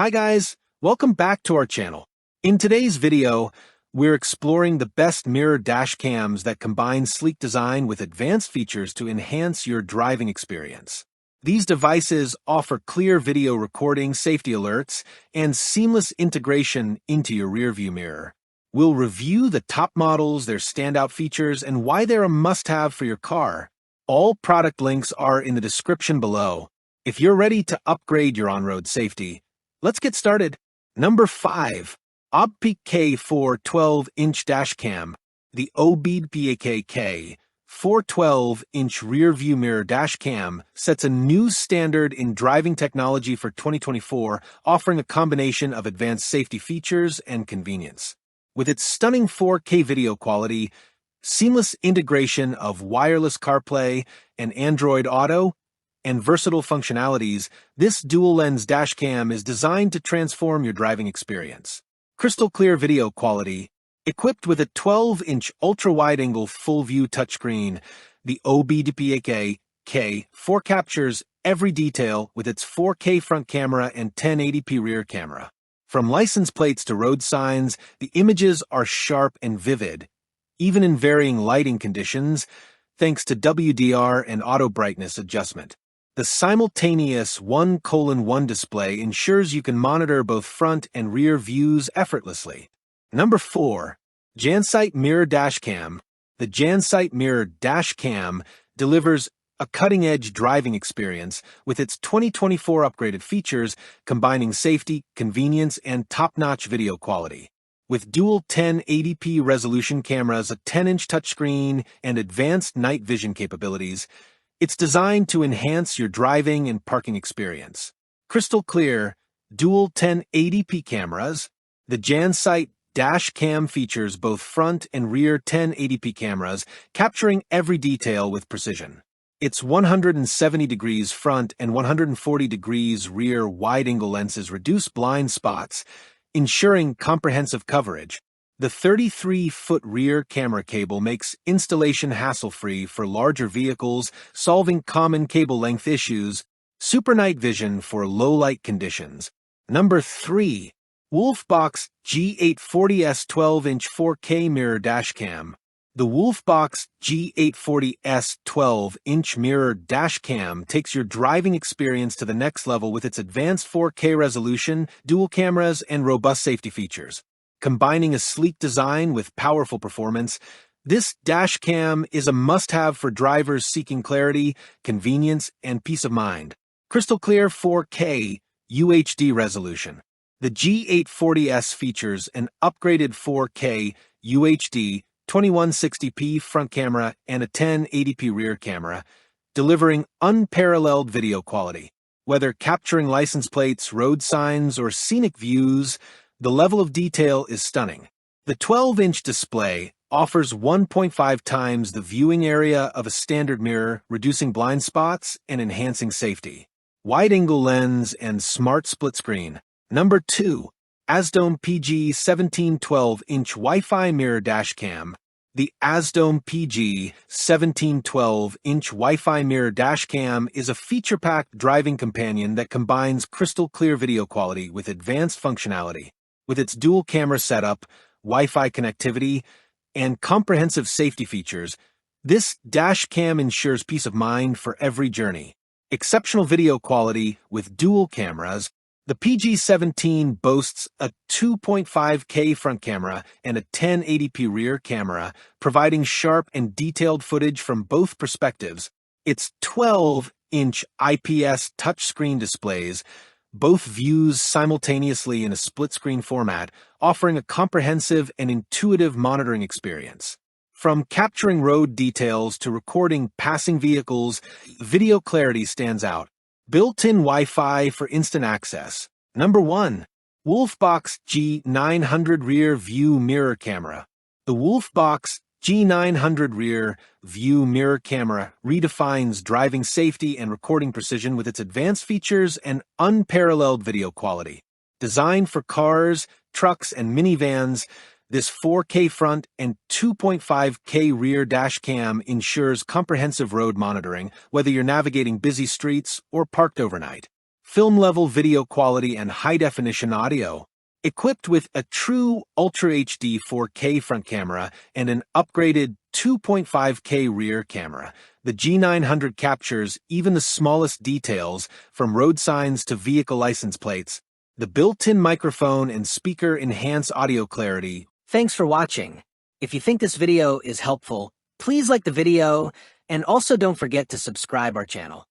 Hi guys, welcome back to our channel. In today's video, we're exploring the best mirror dash cams that combine sleek design with advanced features to enhance your driving experience. These devices offer clear video recording, safety alerts, and seamless integration into your rearview mirror. We'll review the top models, their standout features, and why they're a must-have for your car. All product links are in the description below. If you're ready to upgrade your on-road safety, let's get started. Number 5. OBPK K4 12-inch dashcam. The OBPK 412-inch rear-view mirror dashcam sets a new standard in driving technology for 2024, offering a combination of advanced safety features and convenience. With its stunning 4K video quality, seamless integration of wireless CarPlay and Android Auto, and versatile functionalities, this dual-lens dashcam is designed to transform your driving experience. Crystal clear video quality. Equipped with a 12-inch ultra-wide-angle full-view touchscreen, the OBPK K4 captures every detail with its 4K front camera and 1080p rear camera. From license plates to road signs, the images are sharp and vivid, even in varying lighting conditions, thanks to WDR and auto brightness adjustment. The simultaneous 1:1 display ensures you can monitor both front and rear views effortlessly. Number 4. JanSight Mirror Dashcam. The JanSight Mirror Dashcam delivers a cutting-edge driving experience with its 2024 upgraded features combining safety, convenience, and top-notch video quality. With dual 1080p resolution cameras, a 10-inch touchscreen, and advanced night vision capabilities, it's designed to enhance your driving and parking experience. Crystal clear, dual 1080p cameras. The JanSight Dashcam features both front and rear 1080p cameras, capturing every detail with precision. Its 170 degrees front and 140 degrees rear wide-angle lenses reduce blind spots, ensuring comprehensive coverage. The 33-foot rear camera cable makes installation hassle-free for larger vehicles, solving common cable length issues. Super night vision for low-light conditions. Number 3. Wolfbox G840S 12-inch 4K mirror dashcam. The Wolfbox G840S 12-inch mirror dashcam takes your driving experience to the next level with its advanced 4K resolution, dual cameras, and robust safety features. Combining a sleek design with powerful performance, this dashcam is a must-have for drivers seeking clarity, convenience, and peace of mind. Crystal clear 4K UHD resolution. The G840S features an upgraded 4K UHD 2160p front camera and a 1080p rear camera, delivering unparalleled video quality. Whether capturing license plates, road signs, or scenic views, the level of detail is stunning. The 12-inch display offers 1.5 times the viewing area of a standard mirror, reducing blind spots and enhancing safety. Wide-angle lens and smart split screen. Number 2. ASDOME PG 17 12-inch Wi-Fi mirror dashcam. The ASDOME PG 17 12-inch Wi-Fi mirror dashcam is a feature-packed driving companion that combines crystal clear video quality with advanced functionality. With its dual camera setup, Wi-Fi connectivity, and comprehensive safety features, this dashcam ensures peace of mind for every journey. Exceptional video quality with dual cameras. The PG-17 boasts a 2.5K front camera and a 1080p rear camera, providing sharp and detailed footage from both perspectives. Its 12-inch IPS touchscreen displays both views simultaneously in a split-screen format, offering a comprehensive and intuitive monitoring experience. From capturing road details to recording passing vehicles, video clarity stands out. Built-in Wi-Fi for instant access. Number 1. Wolfbox G900 Rear View Mirror Camera. The Wolfbox G900 Rear View Mirror Camera redefines driving safety and recording precision with its advanced features and unparalleled video quality. Designed for cars, trucks, and minivans, this 4K front and 2.5K rear dashcam ensures comprehensive road monitoring, whether you're navigating busy streets or parked overnight. film-level video quality and high-definition audio. Equipped with a true Ultra HD 4K front camera and an upgraded 2.5K rear camera, the G900 captures even the smallest details, from road signs to vehicle license plates. The built-in microphone and speaker enhance audio clarity. Thanks for watching. If you think this video is helpful, please like the video, and also don't forget to subscribe our channel.